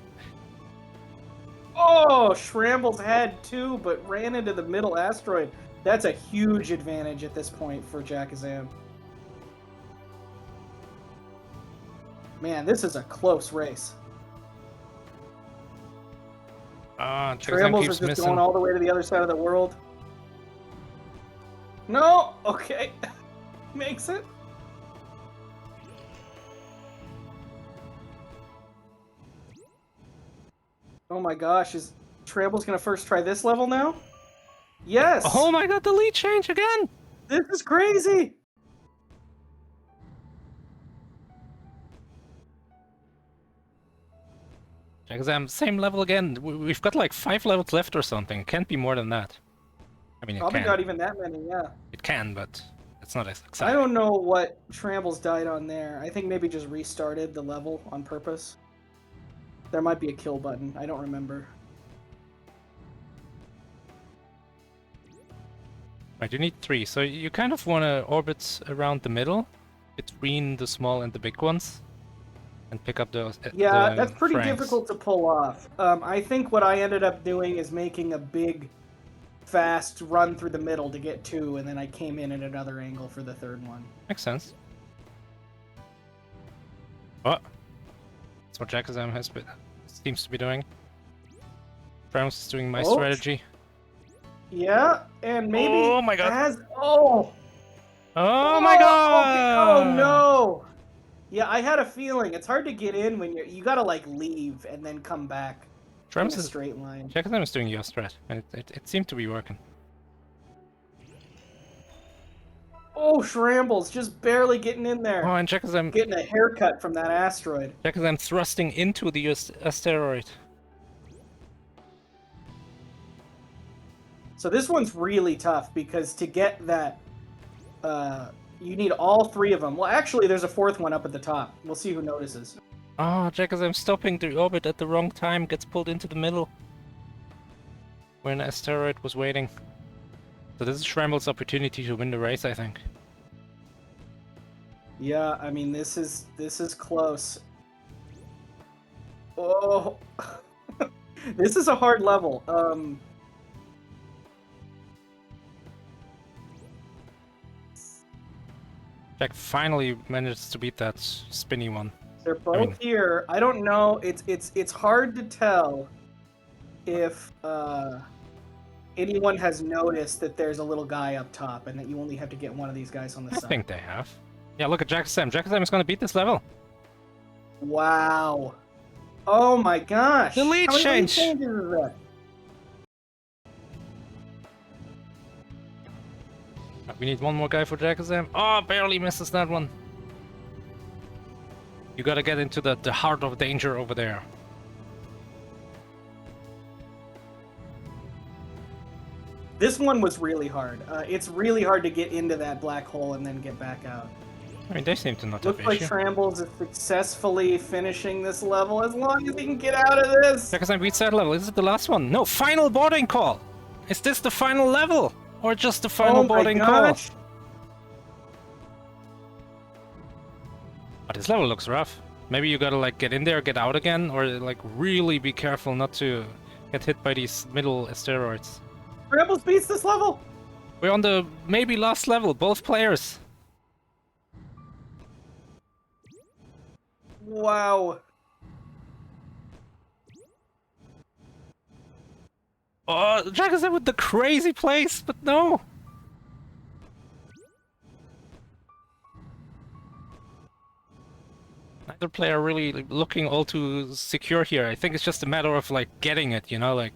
Oh, Schrammbles had two, but ran into the middle asteroid. That's a huge advantage at this point for jakazam. Man, this is a close race. Schrammbles keeps missing. Going all the way to the other side of the world. No! Okay. Makes it. Oh my gosh, is Schrammbles gonna first try this level now? Yes! Oh my god, the lead change again! This is crazy! jakazam, same level again. We've got like 5 levels left or something. Can't be more than that. I mean, it Probably can. not even that many, yeah. It can, but it's not as exciting. I don't know what Schrammbles died on there. I think maybe just restarted the level on purpose. There might be a kill button. I don't remember. Right, you need 3. So you kind of want to orbit around the middle, between the small and the big ones, and pick up those. Yeah, that's pretty difficult to pull off. I think what I ended up doing is making a big, fast run through the middle to get 2, and then I came in at another angle for the 3rd one. Makes sense. Oh, that's what jakazam seems to be doing. Framus is doing my strategy. Yeah, and maybe oh my god! Oh my god! Okay. Oh no! Yeah, I had a feeling. It's hard to get in when you gotta like leave and then come back in a straight line. jakazam is doing your strat, and it seemed to be working. Oh Oh, schrammbles, just barely getting in there. Oh, and jakazam Getting a haircut from that asteroid. thrusting into the asteroid. So this one's really tough because to get that, you need all three of them. Well, actually, there's a fourth one up at the top. We'll see who notices. Oh, jakazam stopping the orbit at the wrong time, gets pulled into the middle. Where an asteroid was waiting. So this is Schrammbles' opportunity to win the race, I think. Yeah, I mean this is close. Oh, this is a hard level. Jack finally managed to beat that spinny one. They're both here. I don't know. It's hard to tell if anyone has noticed that there's a little guy up top and that you only have to get one of these guys on the side. I think they have. Yeah, look at jakazam. jakazam is going to beat this level. Wow. Oh my gosh. The lead How many change. changes is that? We need one more guy for jakazam. Oh, barely misses that one. You gotta get into the heart of danger over there. This one was really hard. It's really hard to get into that black hole and then get back out. I mean, they seem to not have Looks like issue. schrammbles is successfully finishing this level as long as he can get out of this. jakazam beats that level. Is it the last one? No, final boarding call. Is this the final level? Or just the final boarding call? But this level looks rough. Maybe you gotta like get in there, get out again, or like really be careful not to get hit by these middle asteroids. Schrammbles beats this level. We're on the maybe last level, both players. Wow. Oh, jakazam with the crazy place, but no. Neither player really like, looking all too secure here. I think it's just a matter of like getting it, you know, like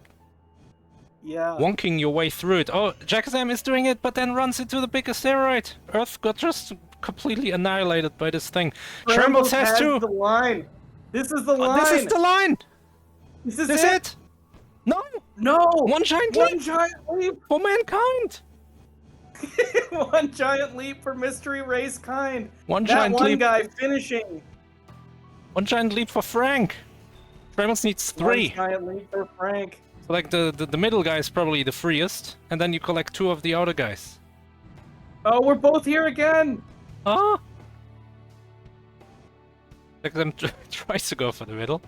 Yeah. wonking your way through it. Oh, jakazam is doing it, but then runs into the big asteroid. Earth got just completely annihilated by this thing. Schrammbles has the to. line. This is the Oh, line. this is the line. This is This it. it. No. No. One giant One leap giant leap. for mankind. One giant leap for mystery race kind. One That giant one leap. guy finishing. One giant leap for Frank. Schrammbles needs 3. One giant leap for Frank. So like the middle guy is probably the freest, and then you collect 2 of the outer guys. Oh, we're both here again. Ah. jakazam tries to go for the middle.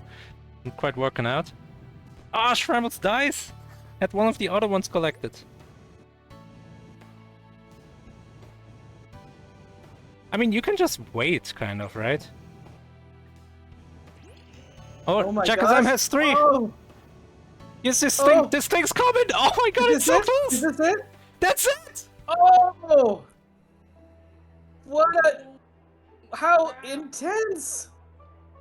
Not quite working out. Ah, Schrammbles dies. Had one of the other ones collected. I mean, you can just wait, kind of, right? Oh, my jakazam gosh. has 3. Oh, Yes, this Oh. thing, this thing's coming. Oh my god, it is this it? settles. Is this it? That's it. Oh, what a... How intense.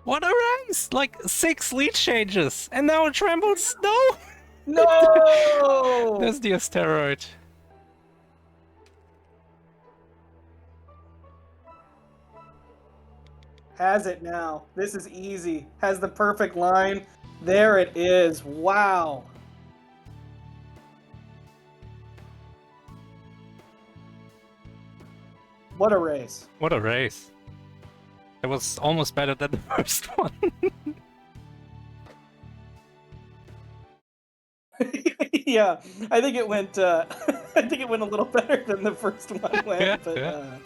What a race! Like 6 lead changes, and now it trembles. No. No! There's the asteroid. Has it now. This is easy. Has the perfect line. There it is. Wow. What a race. What a race. It was almost better than the first one. Yeah, I think it went. I think it went a little better than the first one went. Yeah, but, yeah.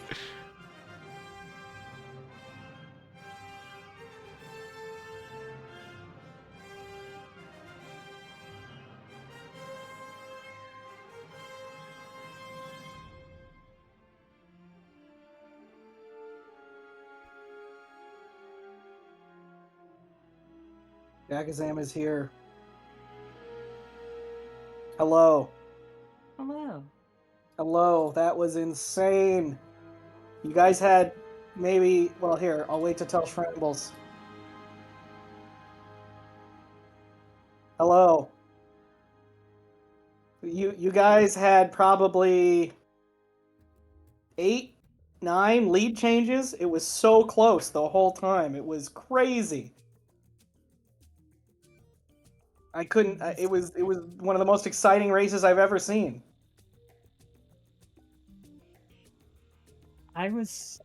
Jakazam is here. Hello. Hello. Hello. That was insane. You guys had maybe. Well, here, I'll wait to tell Schrammbles. Hello. You guys had probably 8 9 lead changes. It was so close the whole time. It was crazy. I couldn't. It was one of the most exciting races I've ever seen. I was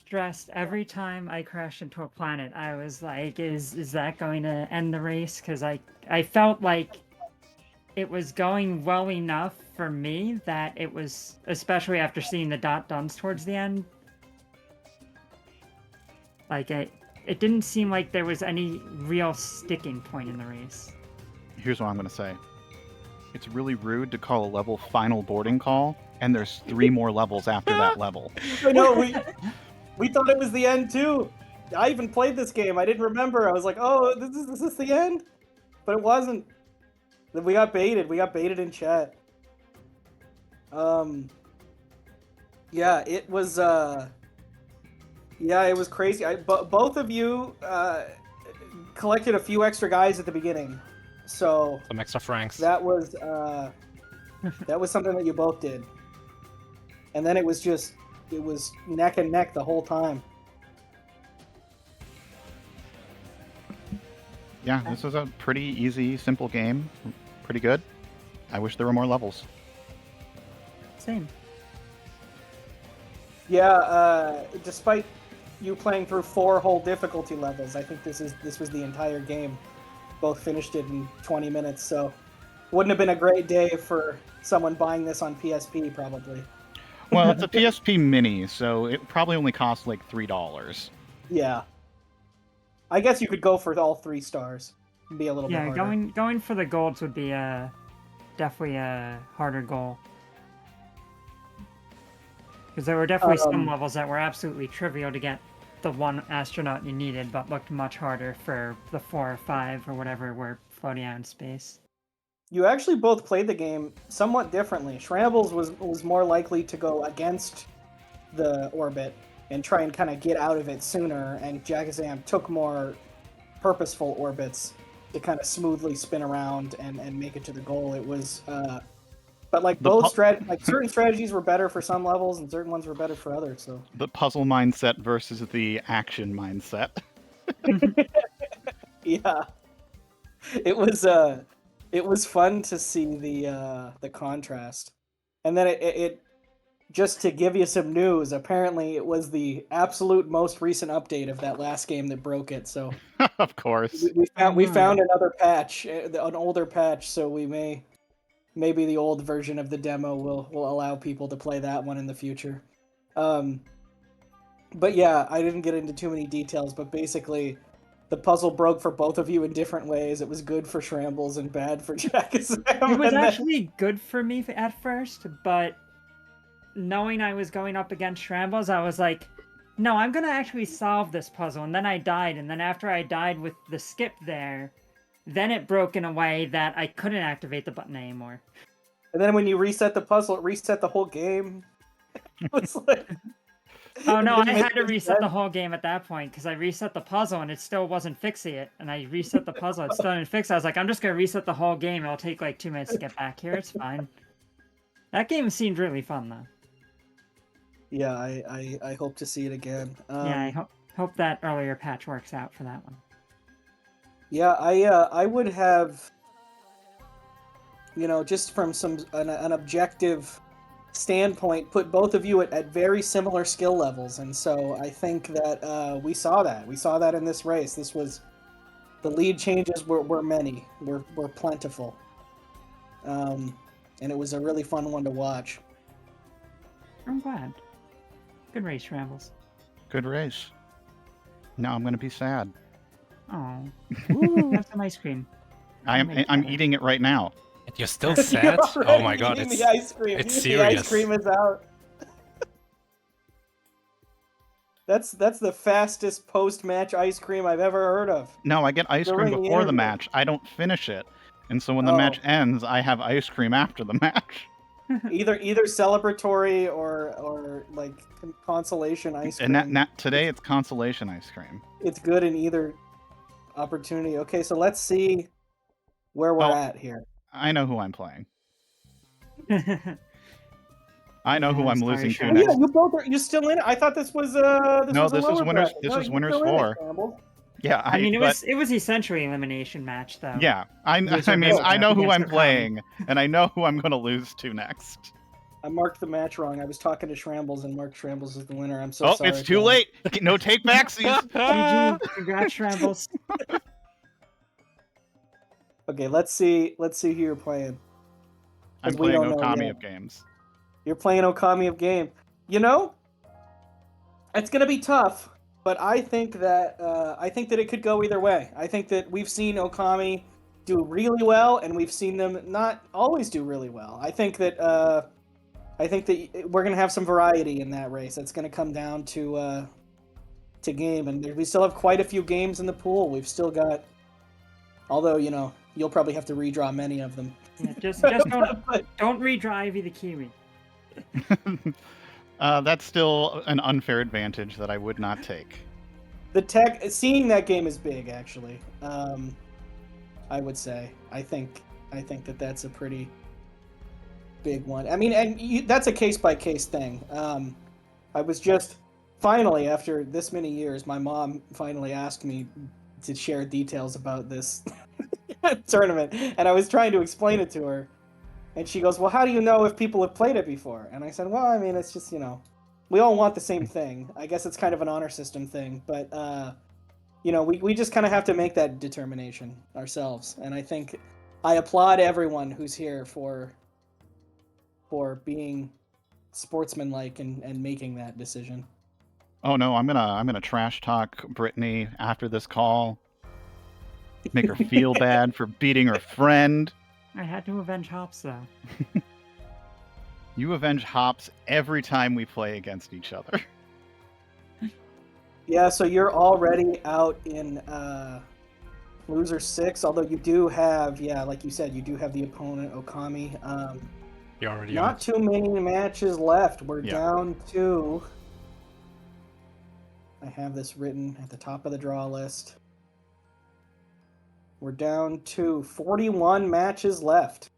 stressed every time I crashed into a planet. I was like, is that going to end the race? Because I felt like it was going well enough for me that it was, especially after seeing the dot domes towards the end. Like it didn't seem like there was any real sticking point in the race. Here's what I'm going to say. It's really rude to call a level final boarding call, and there's 3 more levels after that level. I know, we thought it was the end too. I even played this game. I didn't remember. I was like, oh, this is the end? But it wasn't. We got baited. We got baited in chat. Yeah, it was yeah, it was crazy. Both of you collected a few extra guys at the beginning. So Some extra francs. that was something that you both did. And then it was neck and neck the whole time. Yeah, this is a pretty easy, simple game. Pretty good. I wish there were more levels. Same. Yeah, despite you playing through 4 whole difficulty levels, I think this was the entire game. Both finished it in 20 minutes, so wouldn't have been a great day for someone buying this on PSP, probably. Well, it's a PSP Mini, so it probably only costs like $3. Yeah. I guess you could go for all 3 stars. It'd be a little bit harder. Yeah, going for the golds would be definitely a harder goal. Because there were definitely some levels that were absolutely trivial to get the 1 astronaut you needed, but looked much harder for the 4 or 5 or whatever were floating out in space. You actually both played the game somewhat differently. Schrammbles was more likely to go against the orbit and try and kind of get out of it sooner, and jakazam took more purposeful orbits to kind of smoothly spin around and make it to the goal. It was but like certain strategies were better for some levels and certain ones were better for others. So the puzzle mindset versus the action mindset. yeah, it was fun to see the contrast, and then it just to give you some news. Apparently, it was the absolute most recent update of that last game that broke it. So Of course. we found another patch, an older patch. So maybe the old version of the demo will allow people to play that one in the future. But yeah, I didn't get into too many details, but basically the puzzle broke for both of you in different ways. It was good for Schrambles and bad for jakazam. It was actually good for me at first, but knowing I was going up against Schrambles, I was like, no, I'm going to actually solve this puzzle. And then I died, and then after I died with the skip there, then it broke in a way that I couldn't activate the button anymore. And then when you reset the puzzle, it reset the whole game. It was like... Oh no, I had to reset the whole game at that point, because I reset the puzzle and it still wasn't fixing it. And I reset the puzzle, it still didn't fix it. I was like, I'm just going to reset the whole game. It'll take like 2 minutes to get back here. It's fine. That game seemed really fun, though. Yeah, I hope to see it again. Yeah, I hope that earlier patch works out for that one. Yeah, I would have, just from an objective standpoint, put both of you at very similar skill levels, and so I think that we saw that in this race. This was the lead changes were many, were plentiful, and it was a really fun one to watch. I'm glad. Good race, Rambles. Good race. Now I'm going to be sad. Oh, have some ice cream. I'm eating it right now. You're still sad? Oh my god, it's the ice cream. It's The serious. ice cream is out. That's the fastest post-match ice cream I've ever heard of. No, I get ice cream During the before the interview. match. I don't finish it. And so when the match ends, I have ice cream after the match. Either celebratory or like consolation ice cream. And today it's consolation ice cream. It's good in either opportunity. Okay, so let's see where we're at here. I know who I'm playing. I know who Yeah, I'm sorry, losing to Shambles. Yeah, next. you both are. You still in it? I thought this was this No, was a this is lower winners. bracket. This No, is you're winners still in it, 4. Shambles. Yeah, I mean, but it was essentially an elimination match, though. yeah, I Loser mean, has to I go know up who against I'm Okami. playing, and I know who I'm going to lose to next. I marked the match wrong. I was talking to Schrambles, and Mark Schrambles is the winner. I'm so Oh, sorry. it's too guys. late. No take backsies. GG. Congrats, Shambles. Okay, let's see. Let's see who you're playing. I'm 'Cause we playing don't know Okami yet. of games. You're playing Okami of game. You know, it's gonna be tough, but I think that it could go either way. I think that we've seen Okami do really well, and we've seen them not always do really well. I think that we're gonna have some variety in that race. It's gonna come down to game, and we still have quite a few games in the pool. We've still got, although you'll probably have to redraw many of them. Yeah, just don't But redraw Ivy the Kiwi. That's still an unfair advantage that I would not take. seeing that game is big, actually. I would say. I think that that's a pretty big one. I mean, and that's a case by case thing. I was just finally, after this many years, my mom finally asked me to share details about this tournament, and I was trying to explain it to her, and she goes, "Well, how do you know if people have played it before?" And I said, "Well, I mean, it's just we all want the same thing. I guess it's kind of an honor system thing, but we just kind of have to make that determination ourselves." And I think I applaud everyone who's here for being sportsmanlike and making that decision. Oh no, I'm gonna trash talk Brittany after this call. Make her feel bad for beating her friend. I had to avenge Hops, though. You avenge Hops every time we play against each other. Yeah, so you're already out in loser 6, although you do have, like you said, you do have the opponent Okami. You're already Not out. too many matches left. We're down to, I have this written at the top of the draw list. We're down to 41 matches left.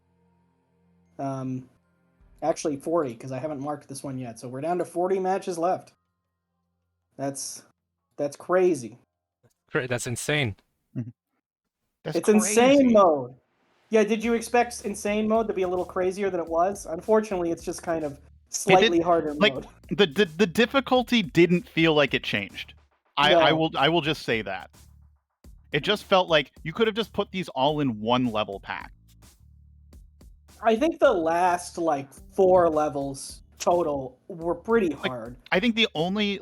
Actually 40, because I haven't marked this one yet. So we're down to 40 matches left. That's crazy. That's insane. That's It's crazy. insane mode. Yeah, did you expect insane mode to be a little crazier than it was? Unfortunately, it's just kind of slightly harder mode. The difficulty didn't feel like it changed. No. I will just say that. It just felt like you could have just put these all in one level pack. I think the last 4 levels total were pretty hard. I think the only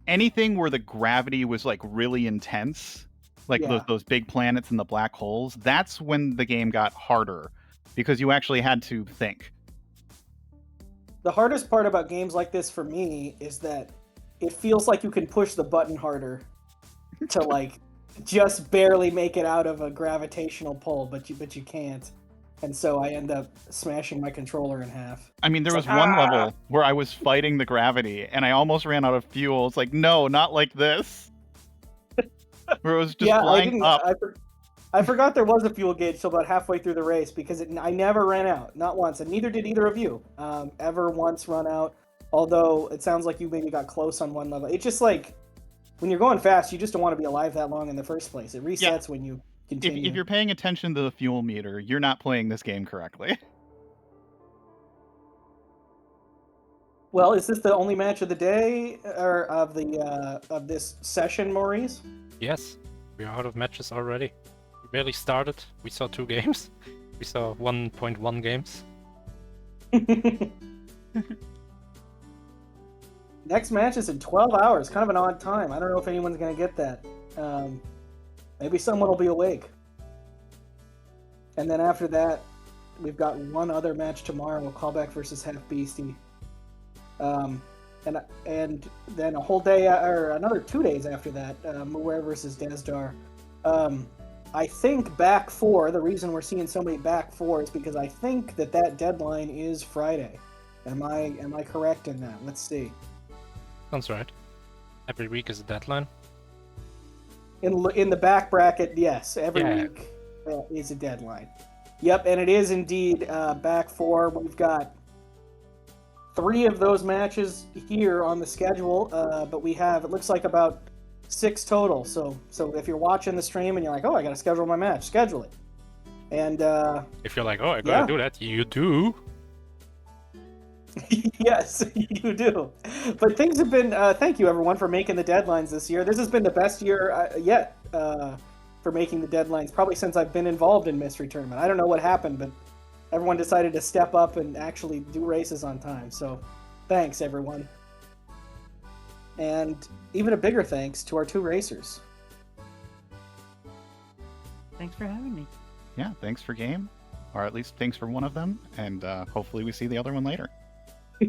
anything where the gravity was really intense, those big planets and the black holes, that's when the game got harder because you actually had to think. The hardest part about games like this for me is that it feels like you can push the button harder to just barely make it out of a gravitational pull, but you can't. And so I end up smashing my controller in half. I mean, there was one level where I was fighting the gravity and I almost ran out of fuel. It's like, no, not like this. Where it was just flying up. I forgot there was a fuel gauge till about halfway through the race because I never ran out, not once, and neither did either of you ever once run out. Although it sounds like you maybe got close on one level. It's just when you're going fast, you just don't want to be alive that long in the first place. It resets when you continue. If you're paying attention to the fuel meter, you're not playing this game correctly. Well, is this the only match of the day or of this session, Maurice? Yes, we are out of matches already. We barely started. We saw 2 games. We saw 1.1 games. Next match is in 12 hours. Kind of an odd time. I don't know if anyone's going to get that. Maybe someone will be awake. And then after that, we've got one other match tomorrow, Callback versus Half Beastie. And then a whole day, or another 2 days after that, Muir versus Desdar. I think back 4, the reason we're seeing so many back 4 is because I think that deadline is Friday. Am I correct in that? Let's see. Sounds right. Every week is a deadline. In the back bracket, yes. Every week is a deadline. Yep, and it is indeed back 4. We've got 3 of those matches here on the schedule, but we have, it looks like about 6 total. So if you're watching the stream and you're like, oh, I got to schedule my match, schedule it. And If you're like, oh, I gotta do that, you do. yes, you do. But things have been, thank you everyone for making the deadlines this year. This has been the best year yet for making the deadlines, probably since I've been involved in Mystery Tournament. I don't know what happened, but everyone decided to step up and actually do races on time. So thanks, everyone. And even a bigger thanks to our 2 racers. Thanks for having me. Yeah, thanks for game, or at least thanks for one of them, and hopefully we see the other one later.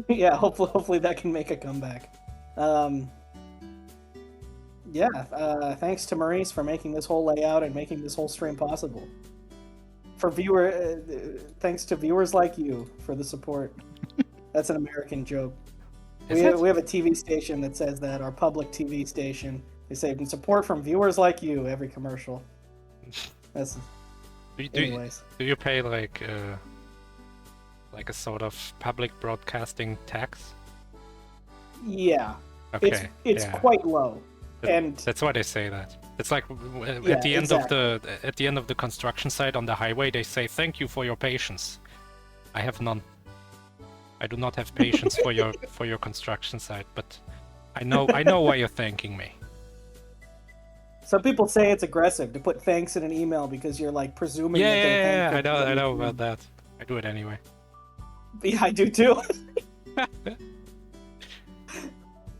Yeah, hopefully that can make a comeback. Thanks to Maurice for making this whole layout and making this whole stream possible. Thanks to viewers like you for the support. That's an American joke. We have a TV station that says that, our public TV station. They say, support from viewers like you, every commercial. That's... Anyways. Do you pay like a sort of public broadcasting tax? Yeah. Okay. It's quite low. And that's why they say that. It's like at the end of the construction site on the highway, they say thank you for your patience. I have none. I do not have patience for your construction site, but I know why you're thanking me. Some people say it's aggressive to put thanks in an email because you're like presuming that they thank you. I know about that. I do it anyway. Yeah, I do too.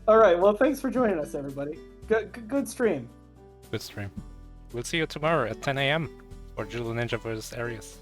All right, well, thanks for joining us, everybody. Good stream. Good stream. We'll see you tomorrow at 10 a.m. for Judo Ninja vs. Arius.